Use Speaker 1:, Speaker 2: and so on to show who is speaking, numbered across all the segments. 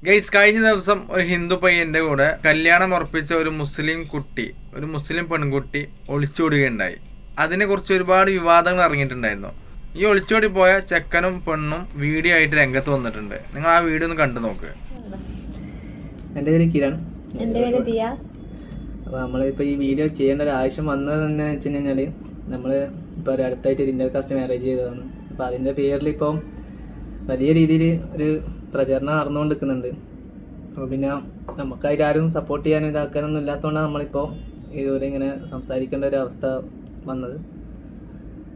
Speaker 1: Guys, കഴിഞ്ഞ ദിവസം ഒരു ഹിന്ദു പയ്യന്റെ കൂടെ കല്യാണം ഉറപ്പിച്ച ഒരു മുസ്ലിം പെൺകുട്ടി ഒളിച്ചോടുകയുണ്ടായി. അതിനെക്കുറിച്ച് ഒരുപാട് വിവാദങ്ങൾ ഇറങ്ങിയിട്ടുണ്ടായിരുന്നു. ഈ ഒളിച്ചോടി പോയ ചെക്കനും പെണ്ണും വീഡിയോ ആയിട്ട് രംഗത്ത് വന്നിട്ടുണ്ട്. നിങ്ങൾ ആ വീഡിയോ ഒന്ന് കണ്ടു നോക്ക്.
Speaker 2: എൻ്റെ പേര് കിരൺ.
Speaker 3: എൻ്റെ പേര് ദിയ.
Speaker 2: അപ്പോൾ നമ്മളിപ്പോൾ ഈ വീഡിയോ ചെയ്യേണ്ട ഒരു ആവശ്യം വന്നത് തന്നെ വെച്ച് കഴിഞ്ഞാൽ നമ്മൾ ഇപ്പോൾ ഒരു അടുത്തായിട്ട് ഒരു ഇന്റർ കാസ്റ്റ് മാരേജ് ചെയ്തതാണ്. അപ്പോൾ അതിൻ്റെ പേരിൽ ഇപ്പം വലിയ രീതിയിൽ ഒരു പ്രചരണം നടന്നുകൊണ്ട് നിൽക്കുന്നുണ്ട്. അപ്പോൾ പിന്നെ നമുക്കായിട്ട് ആരും സപ്പോർട്ട് ചെയ്യാനും ഇതാക്കാനൊന്നും ഇല്ലാത്തതുകൊണ്ടാണ് നമ്മളിപ്പോൾ ഇതുവരെ ഇങ്ങനെ സംസാരിക്കേണ്ട ഒരു അവസ്ഥ വന്നത്.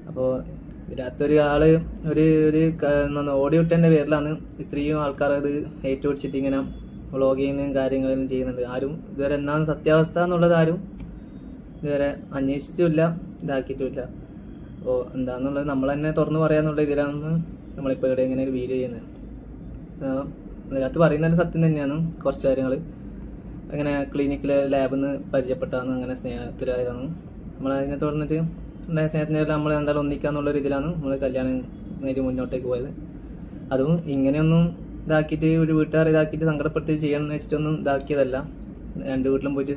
Speaker 2: അപ്പോൾ ഇതിനകത്തൊരു ആൾ ഒരു ഓഡിയോ ഇട്ടതിൻ്റെ പേരിലാണ് ഇത്രയും ആൾക്കാർ അത് ഏറ്റുപിടിച്ചിട്ട് ഇങ്ങനെ വ്ളോഗ് ചെയ്യുന്നതും കാര്യങ്ങളും ചെയ്യുന്നുണ്ട്. ആരും ഇതുവരെ എന്താണ് സത്യാവസ്ഥ എന്നുള്ളത് ആരും ഇതുവരെ അന്വേഷിച്ചിട്ടില്ല, ഇതാക്കിയിട്ടുമില്ല. അപ്പോൾ എന്താണെന്നുള്ളത് നമ്മൾ തന്നെ തുറന്നു പറയാന്നുള്ള ഇതിലാണ് നമ്മളിപ്പോൾ ഇവിടെ ഇങ്ങനെ ഒരു വീഡിയോ ചെയ്യുന്നത്. ഇതിനകത്ത് പറയുന്നതിന് സത്യം തന്നെയാണ്. കുറച്ച് കാര്യങ്ങൾ അങ്ങനെ ക്ലിനിക്കിലെ ലാബിൽ നിന്ന് പരിചയപ്പെട്ടാണ്, അങ്ങനെ സ്നേഹത്തിലായതാണ്. നമ്മളതിനെ തുടർന്നിട്ട് ഉണ്ടായ സ്നേഹത്തിൻ്റെ നമ്മൾ എന്തായാലും ഒന്നിക്കാന്നുള്ളൊരു ഇതിലാണ് നമ്മൾ കല്യാണം നേരി മുന്നോട്ടേക്ക് പോയത്. അതും ഇങ്ങനെയൊന്നും ഇതാക്കിയിട്ട് ഒരു വീട്ടുകാർ ഇതാക്കിയിട്ട് സങ്കടപ്പെടുത്തി ചെയ്യണമെന്ന് വെച്ചിട്ടൊന്നും ഇതാക്കിയതല്ല. രണ്ട് വീട്ടിലും പോയിട്ട്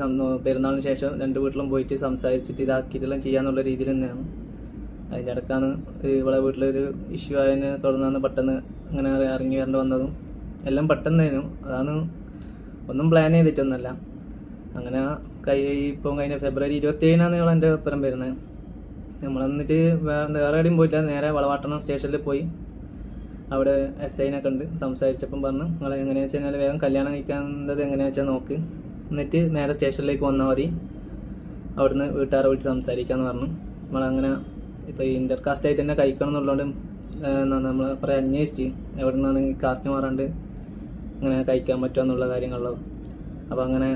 Speaker 2: പെരുന്നാളിന് ശേഷം രണ്ട് വീട്ടിലും പോയിട്ട് സംസാരിച്ചിട്ട് ഇതാക്കിയിട്ടെല്ലാം ചെയ്യാന്നുള്ള രീതിയിൽ തന്നെയാണ്. അതിൻ്റെ ഇടക്കാണ് ഇവിടെ വീട്ടിലൊരു ഇഷ്യൂ ആയതിനെ തുടർന്നാണ് പെട്ടെന്ന് അങ്ങനെ ഇറങ്ങി വരേണ്ടി വന്നതും എല്ലാം പെട്ടെന്നേനും. അതാണ് ഒന്നും പ്ലാൻ ചെയ്തിട്ടൊന്നുമല്ല. അങ്ങനെ ഇപ്പം കഴിഞ്ഞ ഫെബ്രുവരി 27 നിങ്ങൾ എൻ്റെ ഒപ്പരം വരുന്നത്. നമ്മൾ എന്നിട്ട് വേറെ എവിടെയും പോയില്ല, നേരെ വളവാട്ടണം സ്റ്റേഷനിൽ പോയി അവിടെ SIനെ കണ്ട് സംസാരിച്ചപ്പം പറഞ്ഞു, നിങ്ങൾ എങ്ങനെയാണെന്ന് വെച്ച് കഴിഞ്ഞാൽ വേഗം കല്യാണം കഴിക്കാനുള്ളത് എങ്ങനെയാണെന്ന് വെച്ചാൽ നോക്ക്, എന്നിട്ട് നേരെ സ്റ്റേഷനിലേക്ക് വന്നാൽ മതി, അവിടുന്ന് വീട്ടുകാരെ വിളിച്ച് സംസാരിക്കാമെന്ന് പറഞ്ഞു. നമ്മളങ്ങനെ ഇപ്പോൾ ഈ ഇൻ്റർ കാസ്റ്റ് ആയിട്ട് തന്നെ കഴിക്കണം എന്നുള്ളതുകൊണ്ട് നമ്മൾ കുറേ അന്വേഷിച്ച് എവിടെ നിന്നാണ് ഈ കാസ്റ്റ് മാറാണ്ട് ഇങ്ങനെ കഴിക്കാൻ പറ്റുക എന്നുള്ള കാര്യങ്ങളിലോ. അപ്പോൾ അങ്ങനെ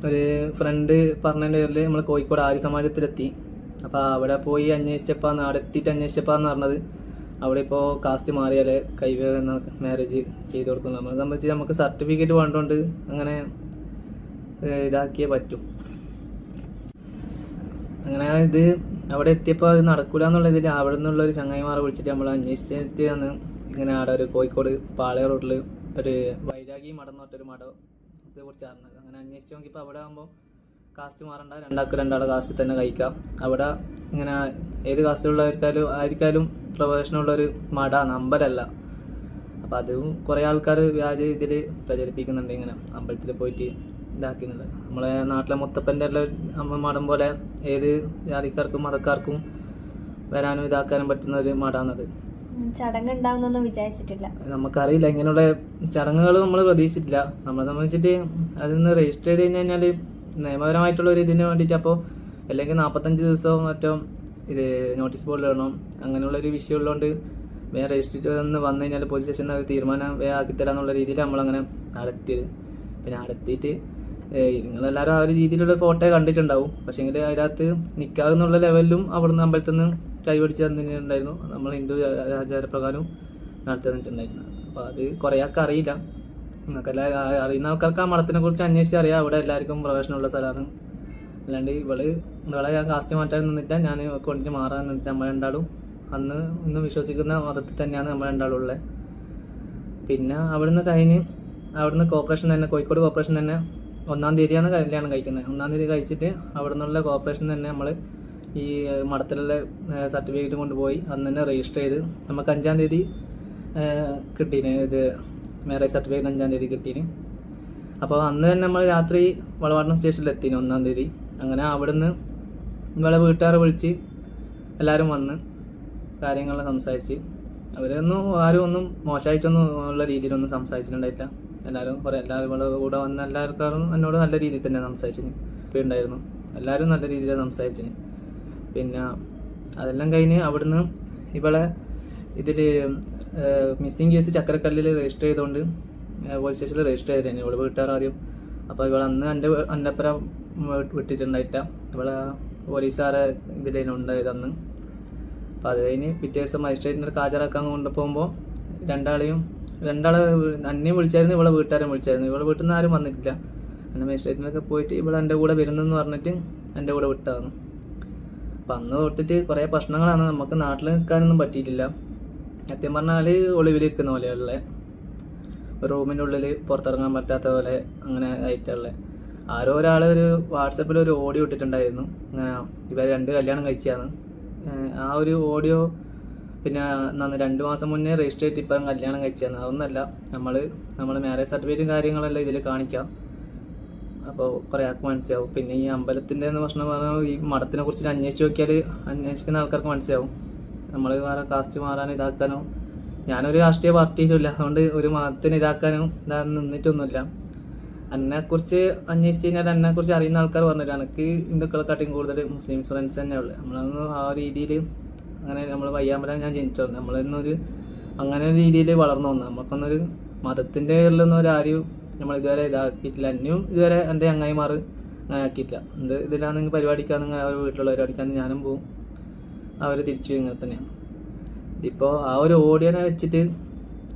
Speaker 2: ഒരു ഫ്രണ്ട് പറഞ്ഞതിൻ്റെ പേരിൽ നമ്മൾ കോഴിക്കോട് ആര്യ സമാജത്തിലെത്തി. അപ്പോൾ അവിടെ പോയി അന്വേഷിച്ചപ്പോൾ അവിടെ എത്തിയിട്ട് അന്വേഷിച്ചപ്പോൾ എന്ന് പറഞ്ഞത് അവിടെ ഇപ്പോൾ കാസ്റ്റ് മാറിയാലേ മാരേജ് ചെയ്ത് കൊടുക്കും. നമ്മളെ സംബന്ധിച്ച് നമുക്ക് സർട്ടിഫിക്കറ്റ് വേണ്ടതുകൊണ്ട് അങ്ങനെ ഇതാക്കിയേ പറ്റും. അങ്ങനെ ഇത് അവിടെ എത്തിയപ്പോൾ അത് നടക്കില്ല എന്നുള്ളതിൽ അവിടെ നിന്നുള്ളൊരു ചങ്ങായിമാരെ വിളിച്ചിട്ട് നമ്മൾ അന്വേഷിച്ചിട്ട് ആണ് ഇങ്ങനെ അവിടെ ഒരു കോഴിക്കോട് പാളയ റോഡിൽ ഒരു വൈരാഗി മഠം എന്ന് പറഞ്ഞൊരു മഠത്തെ കുറിച്ച് അറിഞ്ഞത്. അങ്ങനെ അന്വേഷിച്ച് നോക്കിയപ്പോൾ അവിടെ ആകുമ്പോൾ കാസ്റ്റ് മാറണ്ട, രണ്ടാളെ കാസ്റ്റ് തന്നെ കഴിക്കാം. അവിടെ ഇങ്ങനെ ഏത് കാസ്റ്റിലുള്ളവർക്കായാലും പ്രൊഫഷനുള്ളൊരു മഠ നമ്പരല്ല. അപ്പോൾ അതും കുറേ ആൾക്കാർ വ്യാജ ഇതിൽ പ്രചരിപ്പിക്കുന്നുണ്ട്, ഇങ്ങനെ അമ്പലത്തിൽ പോയിട്ട് ഇതാക്കുന്നുണ്ട്. നമ്മളെ നാട്ടിലെ മുത്തപ്പൻ്റെ എല്ലാം മഠം പോലെ ഏത് ജാതിക്കാർക്കും മതക്കാർക്കും വരാനും ഇതാക്കാനും പറ്റുന്ന ഒരു മഠാണത്.
Speaker 3: ചടങ്ങ് ഉണ്ടാവുന്നൊന്നും വിചാരിച്ചിട്ടില്ല.
Speaker 2: നമുക്കറിയില്ല, ഇങ്ങനെയുള്ള ചടങ്ങുകൾ നമ്മൾ പ്രതീക്ഷിച്ചിട്ടില്ല. നമ്മളെ സംബന്ധിച്ചിട്ട് അതിൽ നിന്ന് രജിസ്റ്റർ ചെയ്ത് കഴിഞ്ഞാൽ നിയമപരമായിട്ടുള്ള ഒരു ഇതിന് വേണ്ടിയിട്ട് അപ്പോൾ അല്ലെങ്കിൽ 45 ദിവസവും മറ്റോ ഇത് നോട്ടീസ് ബോർഡിൽ ഇടണം, അങ്ങനെയുള്ളൊരു വിഷയം ഉള്ളതുകൊണ്ട് വേറെ രജിസ്റ്റർ ചെയ്തെന്ന് വന്നു കഴിഞ്ഞാൽ പോലീസ് സ്റ്റേഷനിൽ അത് തീരുമാനം വേഗം ആക്കിത്തരാന്നുള്ള രീതിയിൽ നമ്മളങ്ങനെ നടത്തിയത്. പിന്നെ നടത്തിയിട്ട് നിങ്ങളെല്ലാവരും ആ ഒരു രീതിയിലുള്ള ഫോട്ടോ കണ്ടിട്ടുണ്ടാവും. പക്ഷേങ്കിൽ അതിനകത്ത് നിൽക്കാവുന്നുള്ള ലെവലിലും അവിടുന്ന് അമ്പലത്തിൽ നിന്ന് കൈപിടിച്ച് തന്നിട്ടുണ്ടായിരുന്നു. നമ്മൾ ഹിന്ദു ആചാരപ്രകാരം നടത്തി തന്നിട്ടുണ്ടായിരുന്നു. അപ്പോൾ അത് കുറേ ആൾക്ക് അറിയില്ല. നിങ്ങൾക്കെല്ലാം അറിയുന്ന ആൾക്കാർക്ക് ആ മഠത്തിനെ കുറിച്ച് അന്വേഷിച്ച് അറിയാം. അവിടെ എല്ലാവർക്കും പ്രവേശനമുള്ള സ്ഥലമാണ്. അല്ലാണ്ട് ഇവളെ ഞാൻ കാസ്റ്റ് മാറ്റാൻ നിന്നിട്ട് ഞാൻ കൊണ്ടിട്ട് മാറാൻ നിന്നിട്ട് നമ്മൾ രണ്ടാളും ഇന്ന് വിശ്വസിക്കുന്ന മതത്തിൽ തന്നെയാണ് നമ്മൾ രണ്ടാളും ഉള്ളത്. പിന്നെ അവിടുന്ന് കോർപ്പറേഷൻ തന്നെ, കോഴിക്കോട് കോർപ്പറേഷൻ തന്നെ 1-ാം തീയതിയാണ് കല്യാണം കഴിക്കുന്നത്. 1-ാം തീയതി കഴിച്ചിട്ട് അവിടെ നിന്നുള്ള കോർപ്പറേഷൻ തന്നെ നമ്മൾ ഈ മഠത്തിലുള്ള സർട്ടിഫിക്കറ്റ് കൊണ്ടുപോയി അന്ന് തന്നെ രജിസ്റ്റർ ചെയ്ത് നമുക്ക് 5-ാം തീയതി കിട്ടീന്. ഇത് മാരേജ് സർട്ടിഫിക്കറ്റ് 5-ാം തീയതി കിട്ടീന്. അപ്പോൾ അന്ന് തന്നെ നമ്മൾ രാത്രി വളവാട്ടം സ്റ്റേഷനിൽ എത്തിന് 1-ാം തീയതി. അങ്ങനെ അവിടുന്ന് നമ്മളെ വീട്ടുകാരെ വിളിച്ച് എല്ലാവരും വന്ന് കാര്യങ്ങളെല്ലാം സംസാരിച്ച് ആരും ഒന്നും മോശമായിട്ടൊന്നും ഉള്ള രീതിയിലൊന്നും സംസാരിച്ചിട്ടുണ്ടായിട്ടില്ല. എല്ലാവരും കൂടെ വന്ന എല്ലാവർക്കും എന്നോട് നല്ല രീതിയിൽ തന്നെ സംസാരിച്ചിന് ഉണ്ടായിരുന്നു. എല്ലാവരും നല്ല രീതിയിൽ സംസാരിച്ചിന്. പിന്നെ അതെല്ലാം കഴിഞ്ഞ് അവിടുന്ന് ഇവളെ ഇതിൽ മിസ്സിങ് കേസ് ചക്കരക്കല്ലിൽ രജിസ്റ്റർ ചെയ്തുകൊണ്ട് പോലീസ് സ്റ്റേഷനിൽ രജിസ്റ്റർ ചെയ്തിരുന്നു ഇവിടെ വീട്ടുകാർ ആദ്യം. അപ്പോൾ ഇവളെ അന്ന് എൻ്റെ അപ്പുറം വിട്ടിട്ടുണ്ടായിട്ട ഇവളെ പോലീസുകാരെ ഇതിലുണ്ടായത് അന്ന്. അപ്പോൾ അത് കഴിഞ്ഞ് പിറ്റേ ദിവസം മജിസ്ട്രേറ്റിൻ്റെ ഹാജരാക്കാൻ കൊണ്ടുപോകുമ്പോൾ രണ്ടാളെ അന്യം വിളിച്ചായിരുന്നു, ഇവളെ വീട്ടുകാരെ വിളിച്ചായിരുന്നു. ഇവളെ വീട്ടിൽ നിന്ന് ആരും വന്നിട്ടില്ല. അങ്ങനെ മജിസ്ട്രേറ്റിനൊക്കെ പോയിട്ട് ഇവളെ എൻ്റെ കൂടെ വരുന്നെന്ന് പറഞ്ഞിട്ട് എൻ്റെ കൂടെ വിട്ടതാണ്. അപ്പം അന്ന് തൊട്ടിട്ട് കുറേ പ്രശ്നങ്ങളാണ്. നമുക്ക് നാട്ടിൽ നിൽക്കാനൊന്നും പറ്റിയിട്ടില്ല. സത്യം പറഞ്ഞാൽ ഒളിവിൽ നിൽക്കുന്ന പോലെയുള്ള റൂമിൻ്റെ ഉള്ളിൽ പുറത്തിറങ്ങാൻ പറ്റാത്ത പോലെ അങ്ങനെ ആയിട്ടുള്ള ആരോ ഒരാൾ ഒരു വാട്സപ്പിൽ ഒരു ഓഡിയോ ഇട്ടിട്ടുണ്ടായിരുന്നു. അങ്ങനെ ഇവർ 2 കല്യാണം കഴിച്ചാണ്. ആ ഒരു ഓഡിയോ പിന്നെ 2 മാസം മുന്നേ രജിസ്റ്റർ ചെയ്തിട്ട് ഇപ്പം കല്യാണം കഴിച്ചാണ്. അതൊന്നല്ല, നമ്മൾ മാരേജ് സർട്ടിഫിക്കറ്റും കാര്യങ്ങളെല്ലാം ഇതിൽ കാണിക്കാം. അപ്പോൾ കുറേ ആൾക്ക് മനസ്സിലാവും. പിന്നെ ഈ അമ്പലത്തിൻ്റെ പ്രശ്നം പറഞ്ഞാൽ ഈ മഠത്തിനെ കുറിച്ച് അന്വേഷിക്കുന്ന ആൾക്കാർക്ക് മനസ്സിലാവും. നമ്മൾ വേറെ കാസ്റ്റ് മാറാനോ ഇതാക്കാനോ, ഞാനൊരു രാഷ്ട്രീയ പാർട്ടിയിലുമില്ല, അതുകൊണ്ട് ഒരു മതത്തിന് ഇതാക്കാനോ നിന്നിട്ടൊന്നുമില്ല. എന്നെക്കുറിച്ച് അന്വേഷിച്ച് കഴിഞ്ഞാൽ എന്നെക്കുറിച്ച് അറിയുന്ന ആൾക്കാർ പറഞ്ഞിട്ട് എനിക്ക് ഹിന്ദുക്കളെക്കാട്ടിയും കൂടുതൽ മുസ്ലിംസ് ഫ്രണ്ട്സ് തന്നെ ഉള്ളത്. നമ്മളൊന്നും ആ രീതിയിൽ അങ്ങനെ നമ്മൾ വയ്യാമ്പലം ഞാൻ ജനിച്ചു വന്നത്, നമ്മളൊന്നൊരു അങ്ങനെ ഒരു രീതിയിൽ വളർന്നു വന്നത്. നമുക്കൊന്നൊരു മതത്തിൻ്റെ പേരിലൊന്നും ആരും നമ്മൾ ഇതുവരെ ഇതാക്കിയിട്ടില്ല. എന്നെയും ഇതുവരെ എൻ്റെ ചങ്ങായിമാർ അങ്ങനെ ആക്കിയിട്ടില്ല. ഇതിലാണെങ്കിൽ പരിപാടിക്കാണെങ്കിൽ അവർ വീട്ടിലുള്ള പരിപാടിക്കാണെങ്കിൽ ഞാനും പോവും, അവർ തിരിച്ചു ഇങ്ങനെ തന്നെയാണ്. ഇപ്പോൾ ആ ഒരു ഓഡിയോനെ വെച്ചിട്ട്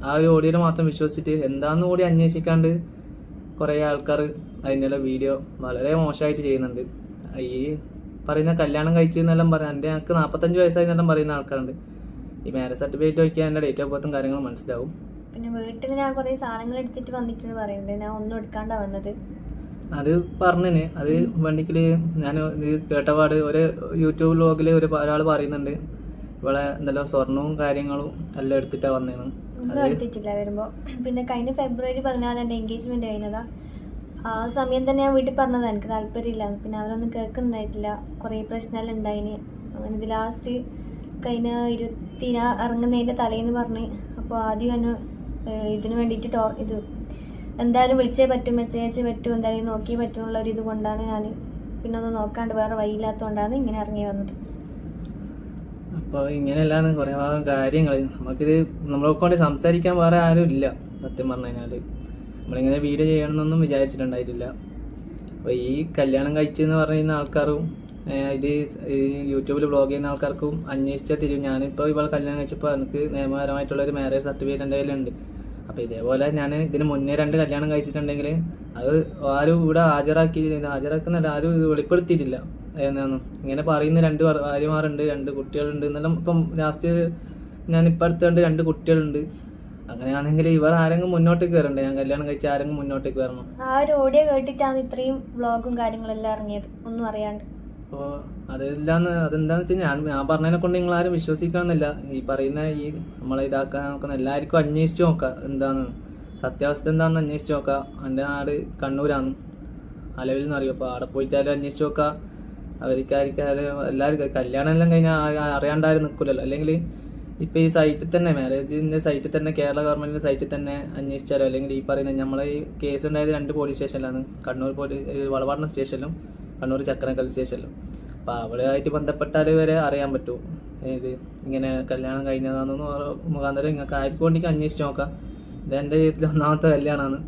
Speaker 2: ആ ഒരു ഓഡിയോനെ മാത്രം വിശ്വസിച്ചിട്ട് എന്താണെന്ന് കൂടി അന്വേഷിക്കാണ്ട് കുറേ ആൾക്കാർ അതിൻ്റെ വീഡിയോ വളരെ മോശമായിട്ട് ചെയ്യുന്നുണ്ട്. ഈ പറയുന്ന കല്യാണം കഴിച്ചെന്നെല്ലാം പറയാം, എനിക്ക് 45 വയസ്സായി എന്നെല്ലാം പറയുന്ന ആൾക്കാരുണ്ട്. ഈ മാരേജ് സർട്ടിഫിക്കറ്റ് വയ്ക്കാൻ എൻ്റെ ഡേറ്റ് ഓഫ് ബർത്തും കാര്യങ്ങളും മനസ്സിലാവും.
Speaker 3: പിന്നെ വീട്ടിൽ ഞാൻ കുറേ സാധനങ്ങൾ എടുത്തിട്ട് വന്നിട്ടുണ്ട് പറയുന്നുണ്ട്, ഞാൻ ഒന്നും എടുക്കാണ്ടാ വന്നത്.
Speaker 2: അത് പറഞ്ഞിന്, അത് വണ്ടിക്കിൽ ഞാൻ ഇത് കേട്ടപാട് ഒരു യൂട്യൂബ് വ്ലോഗിൽ ഒരാൾ പറയുന്നുണ്ട് ഇവിടെ എന്തെല്ലാം സ്വർണവും കാര്യങ്ങളും എല്ലാം എടുത്തിട്ടാണ് വന്നേന്ന്.
Speaker 3: ഒന്നും എടുത്തിട്ടില്ല വരുമ്പോൾ. പിന്നെ കഴിഞ്ഞ ഫെബ്രുവരി 14 എൻ്റെ എൻഗേജ്മെൻറ്റ് കഴിഞ്ഞതാ. ആ സമയം തന്നെ ഞാൻ വീട്ടിൽ പറഞ്ഞതാണ് എനിക്ക് താല്പര്യമില്ല. പിന്നെ അവരൊന്നും കേൾക്കുന്നുണ്ടായിട്ടില്ല, കുറേ പ്രശ്നമെല്ലാം ഉണ്ടായിന്. അങ്ങനെ ഇത് ലാസ്റ്റ് കഴിഞ്ഞ 20 ഇറങ്ങുന്നതിൻ്റെ തലേന്ന് പറഞ്ഞ്. അപ്പോൾ ആദ്യം എന്നെ ഇതിന് വേണ്ടിയിട്ട് ഇത് എന്തായാലും വിളിച്ചേ പറ്റും, മെസ്സേജ് അയച്ചേ പറ്റും, എന്തായാലും നോക്കിയേ പറ്റുന്നുള്ള ഒരു ഇത് കൊണ്ടാണ് ഞാൻ പിന്നെ ഒന്നും നോക്കാണ്ട് വേറെ വഴിയില്ലാത്തതുകൊണ്ടാണ് ഇങ്ങനെ ഇറങ്ങി വന്നത്.
Speaker 2: അപ്പോൾ ഇങ്ങനെയല്ലാന്ന് കുറേ ഭാഗം കാര്യങ്ങൾ നമുക്കിത് നമ്മളെ കൊണ്ട് സംസാരിക്കാൻ വേറെ ആരും ഇല്ല. സത്യം പറഞ്ഞു കഴിഞ്ഞാൽ നമ്മളിങ്ങനെ വീഡിയോ ചെയ്യണമെന്നൊന്നും വിചാരിച്ചിട്ടുണ്ടായിട്ടില്ല. അപ്പോൾ ഈ കല്യാണം കഴിച്ചെന്ന് പറയുന്ന ആൾക്കാരും ഇത് യൂട്യൂബിൽ വ്ളോഗ് ചെയ്യുന്ന ആൾക്കാർക്കും അന്വേഷിച്ചാൽ തിരിയും. ഞാനിപ്പോൾ ഇവളെ കല്യാണം കഴിച്ചപ്പോൾ എനിക്ക് നിയമപരമായിട്ടുള്ളൊരു മാരേജ് സർട്ടിഫിക്കറ്റ് എൻ്റെ കയ്യിലുണ്ട്. അപ്പോൾ ഇതേപോലെ ഞാൻ ഇതിന് മുന്നേ 2 കല്യാണം കഴിച്ചിട്ടുണ്ടെങ്കിൽ അത് ആരും ഇവിടെ ഹാജരാക്കുന്നല്ല, ആരും വെളിപ്പെടുത്തിയിട്ടില്ല. എന്നാന്ന് ഇങ്ങനെ പറയുന്ന 2 ഭാര്യമാരുണ്ട്, 2 കുട്ടികളുണ്ട് എന്നെല്ലാം. ഇപ്പം ലാസ്റ്റ് ഞാനിപ്പോൾ അടുത്തുകൊണ്ട് 2 കുട്ടികളുണ്ട്. അങ്ങനെയാണെങ്കിൽ ഇവർ ആരെങ്കിലും മുന്നോട്ടേക്ക് വരണ്ടേ? ഞാൻ കല്യാണം കഴിച്ച ആരെങ്കിലും മുന്നോട്ടേക്ക് വരണം.
Speaker 3: ആ ഒരു ഓഡിയോ കേട്ടിട്ടാണ് ഇത്രയും വ്ളോഗും കാര്യങ്ങളെല്ലാം ഇറങ്ങിയത്, ഒന്നും അറിയാണ്ട്.
Speaker 2: അപ്പോൾ അതെന്താന്ന് വെച്ചാൽ ഞാൻ പറഞ്ഞതിനെ കൊണ്ട് നിങ്ങളാരും വിശ്വസിക്കണമെന്നില്ല. ഈ പറയുന്ന ഈ നമ്മളെ ഇതാക്കാൻ നോക്കുന്ന എല്ലാവർക്കും അന്വേഷിച്ച് നോക്കാം, എന്താണ് സത്യാവസ്ഥ എന്താണെന്ന് അന്വേഷിച്ച് നോക്കാം. എൻ്റെ നാട് കണ്ണൂരാണ്, അലവിൽ നിന്ന് അറിയും. അപ്പോൾ അവിടെ പോയിട്ടാലും അന്വേഷിച്ച് നോക്കാം. അവർക്കാർക്കാരും എല്ലാവർക്കും കല്യാണം എല്ലാം കഴിഞ്ഞാൽ അറിയാണ്ടാരും നിൽക്കില്ലല്ലോ. അല്ലെങ്കിൽ ഇപ്പോൾ ഈ സൈറ്റിൽ തന്നെ മാരേജിൻ്റെ സൈറ്റിൽ തന്നെ കേരള ഗവൺമെൻറ്റിൻ്റെ സൈറ്റിൽ തന്നെ അന്വേഷിച്ചാലോ, അല്ലെങ്കിൽ ഈ പറയുന്ന നമ്മളെ ഈ കേസ് ഉണ്ടായത് 2 പോലീസ് സ്റ്റേഷനിലാണ്, കണ്ണൂർ വളവാടന സ്റ്റേഷനിലും കണ്ണൂർ ചക്കരക്കൽ സ്റ്റേഷനിലും. അപ്പോൾ അവിടെയായിട്ട് ബന്ധപ്പെട്ടാൽ വരെ അറിയാൻ പറ്റും ഇത് ഇങ്ങനെ കല്യാണം കഴിഞ്ഞതാണെന്ന് മുഖാന്തരം നിങ്ങൾക്ക് ആർക്കും വേണ്ടിക്ക് അന്വേഷിച്ച് നോക്കാം. ഇതെൻ്റെ ജീവിതത്തിൽ 1ാമത്തെ കല്യാണമാണ്.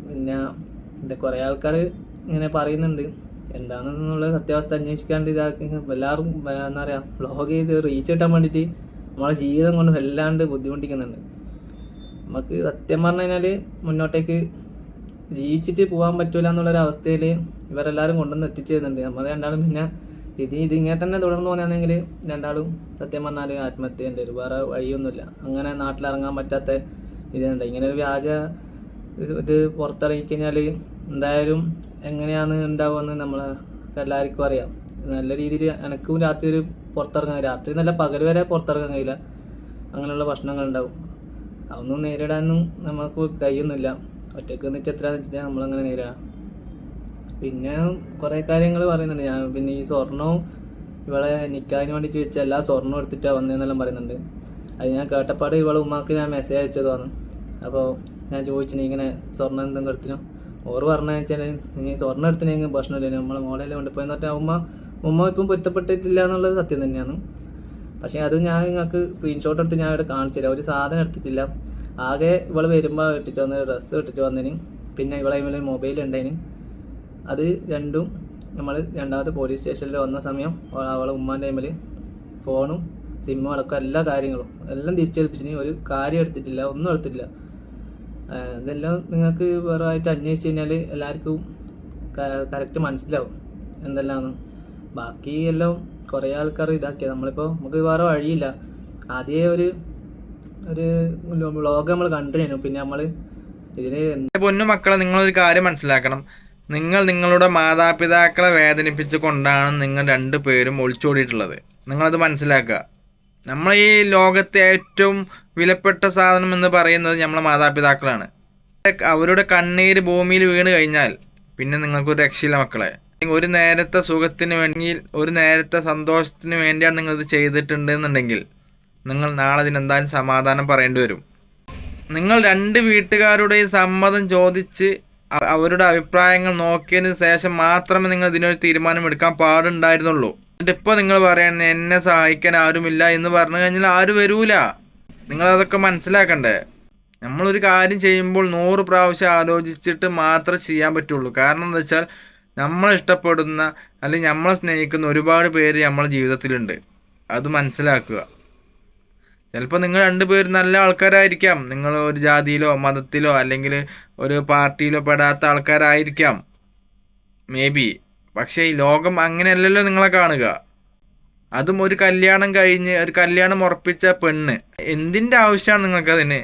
Speaker 2: പിന്നെ ഇത് കുറേ ആൾക്കാർ ഇങ്ങനെ പറയുന്നുണ്ട്, എന്താണെന്നുള്ള സത്യാവസ്ഥ അന്വേഷിക്കാണ്ട് ഇതാക്കി എല്ലാവരും എന്താ പറയുക വ്ളോഗ് ചെയ്ത് റീച്ച് കിട്ടാൻ വേണ്ടിയിട്ട് നമ്മളെ ജീവിതം കൊണ്ട് വല്ലാണ്ട് ബുദ്ധിമുട്ടിക്കുന്നുണ്ട്. നമുക്ക് സത്യം പറഞ്ഞു കഴിഞ്ഞാൽ മുന്നോട്ടേക്ക് ജീവിച്ചിട്ട് പോകാൻ പറ്റൂല എന്നുള്ളൊരവസ്ഥയിൽ ഇവരെല്ലാവരും കൊണ്ടുവന്ന് എത്തിച്ചേരുന്നുണ്ട്. നമ്മൾ രണ്ടാളും പിന്നെ ഇതിങ്ങനെ തന്നെ തുടർന്ന് പോകുന്നതാണെങ്കിൽ രണ്ടാളും സത്യം പറഞ്ഞാൽ ആത്മഹത്യ ചെയ്യേണ്ടി വരും, വേറെ വഴിയൊന്നുമില്ല. അങ്ങനെ നാട്ടിലിറങ്ങാൻ പറ്റാത്ത ഇതുണ്ട്. ഇങ്ങനെ ഒരു വ്യാജ ഇത് പുറത്തിറങ്ങിക്കഴിഞ്ഞാൽ എന്തായാലും എങ്ങനെയാണ് ഉണ്ടാവുമെന്ന് നമ്മളെ എല്ലാവർക്കും അറിയാം. നല്ല രീതിയിൽ എനിക്കും രാത്രി ഒരു പുറത്തിറങ്ങാൻ, രാത്രി നല്ല പകൽ വരെ പുറത്തിറങ്ങാൻ കഴിയില്ല, അങ്ങനെയുള്ള പ്രശ്നങ്ങളുണ്ടാവും. അതൊന്നും നേരിടാനൊന്നും നമുക്ക് കഴിയുന്നില്ല. ഒറ്റയ്ക്ക് വന്നിട്ട് എത്രയാണെന്ന് വെച്ചിട്ട് നമ്മളങ്ങനെ നേരിടാം. പിന്നെ കുറേ കാര്യങ്ങൾ പറയുന്നുണ്ട്. ഞാൻ പിന്നെ ഈ സ്വർണവും ഇവളെ നിക്കാഹിന് വേണ്ടി ചോദിച്ചാൽ എല്ലാ സ്വർണ്ണവും എടുത്തിട്ടാണ് വന്നതെന്നെല്ലാം പറയുന്നുണ്ട്. അത് ഞാൻ കേട്ടപ്പാട് ഇവളെ ഉമ്മാക്ക് ഞാൻ മെസ്സേജ് അയച്ചതാണ്. അപ്പോൾ ഞാൻ ചോദിച്ചിന് ഇങ്ങനെ സ്വർണ്ണം എന്തെങ്കിലും എടുത്തിനോ? ഓറ് പറഞ്ഞു വെച്ചാൽ നീ സ്വർണ്ണം എടുത്തിനെങ്കിൽ പ്രശ്നമില്ല, നമ്മളെ മോളെല്ലാം കൊണ്ടുപോയി. എന്നിട്ട് ഉമ്മ ഇപ്പം പൊരുത്തപ്പെട്ടിട്ടില്ല എന്നുള്ളത് സത്യം തന്നെയാണ്. പക്ഷേ അത് ഞാൻ നിങ്ങൾക്ക് സ്ക്രീൻഷോട്ട് എടുത്ത് ഞാൻ ഇവിടെ കാണിച്ചു തരാം. ഒരു സാധനം എടുത്തിട്ടില്ല. ആകെ ഇവള് വരുമ്പോൾ ഇട്ടിട്ട് വന്ന് ഡ്രസ്സ് ഇട്ടിട്ട് വന്നതിന്, പിന്നെ ഇവളെ കയ്യിൽ മൊബൈൽ ഉണ്ടായിന്. അത് രണ്ടും നമ്മൾ 2ാമത്തെ പോലീസ് സ്റ്റേഷനിൽ വന്ന സമയം അവളെ ഉമ്മാൻ്റെ ടൈമിൽ ഫോണും സിമ്മും അടക്കം എല്ലാ കാര്യങ്ങളും എല്ലാം തിരിച്ചേൽപ്പിച്ചിന്. ഒരു കാര്യം എടുത്തിട്ടില്ല, ഒന്നും എടുത്തിട്ടില്ല. ഇതെല്ലാം നിങ്ങൾക്ക് വേറെ ആയിട്ട് അന്വേഷിച്ച് കഴിഞ്ഞാൽ എല്ലാവർക്കും കറക്റ്റ് മനസ്സിലാവും എന്തെല്ലാമാണ്. ബാക്കി എല്ലാം കുറേ ആൾക്കാർ ഇതാക്കിയത്. നമ്മളിപ്പോൾ നമുക്ക് വേറെ വഴിയില്ല. ആദ്യമേ ഒരു വ്ളോഗ് നമ്മൾ കണ്ടിരുന്നു, പിന്നെ നമ്മൾ ഇതിന്
Speaker 1: പൊന്നു മക്കളെ, നിങ്ങളൊരു കാര്യം മനസ്സിലാക്കണം. നിങ്ങൾ നിങ്ങളുടെ മാതാപിതാക്കളെ വേദനിപ്പിച്ച് കൊണ്ടാണ് നിങ്ങൾ രണ്ടുപേരും ഒളിച്ചോടിയിട്ടുള്ളത്. നിങ്ങളത് മനസ്സിലാക്കുക. നമ്മൾ ഈ ലോകത്തെ ഏറ്റവും വിലപ്പെട്ട സാധനം എന്ന് പറയുന്നത് നമ്മളെ മാതാപിതാക്കളാണ്. അവരുടെ കണ്ണീര് ഭൂമിയിൽ വീണ് കഴിഞ്ഞാൽ പിന്നെ നിങ്ങൾക്കൊരു രക്ഷയില്ല മക്കളെ. ഒരു നേരത്തെ സുഖത്തിന് വേണ്ടി, ഒരു നേരത്തെ സന്തോഷത്തിന് വേണ്ടിയാണ് നിങ്ങളിത് ചെയ്തിട്ടുണ്ടെന്നുണ്ടെങ്കിൽ നിങ്ങൾ നാളെ അതിനെന്തായാലും സമാധാനം പറയേണ്ടി വരും. നിങ്ങൾ രണ്ട് വീട്ടുകാരുടെയും സമ്മതം ചോദിച്ച് അവരുടെ അഭിപ്രായങ്ങൾ നോക്കിയതിന് ശേഷം മാത്രമേ നിങ്ങൾ ഇതിനൊരു തീരുമാനം എടുക്കാൻ പാടുണ്ടായിരുന്നുള്ളൂ. എന്നിട്ട് ഇപ്പോൾ നിങ്ങൾ പറയാൻ എന്നെ സഹായിക്കാൻ ആരുമില്ല എന്ന് പറഞ്ഞു കഴിഞ്ഞാൽ ആരും വരൂല. നിങ്ങളതൊക്കെ മനസ്സിലാക്കണ്ടേ. നമ്മളൊരു കാര്യം ചെയ്യുമ്പോൾ 100 പ്രാവശ്യം ആലോചിച്ചിട്ട് മാത്രമേ ചെയ്യാൻ പറ്റുള്ളൂ. കാരണം എന്താ വെച്ചാൽ നമ്മളെ ഇഷ്ടപ്പെടുന്ന അല്ലെങ്കിൽ നമ്മളെ സ്നേഹിക്കുന്ന ഒരുപാട് പേര് നമ്മളെ ജീവിതത്തിലുണ്ട്. അത് മനസ്സിലാക്കുക. ചിലപ്പോൾ നിങ്ങൾ രണ്ടുപേരും നല്ല ആൾക്കാരായിരിക്കാം. നിങ്ങൾ ഒരു ജാതിയിലോ മതത്തിലോ അല്ലെങ്കിൽ ഒരു പാർട്ടിയിലോ പെടാത്ത ആൾക്കാരായിരിക്കാം, മേ ബി. പക്ഷേ ഈ ലോകം അങ്ങനെയല്ലല്ലോ നിങ്ങളെ കാണുക. അതും ഒരു കല്യാണം കഴിഞ്ഞ് ഒരു കല്യാണം ഉറപ്പിച്ച പെണ്ണ്. എന്തിൻ്റെ ആവശ്യമാണ് നിങ്ങൾക്കതിന്?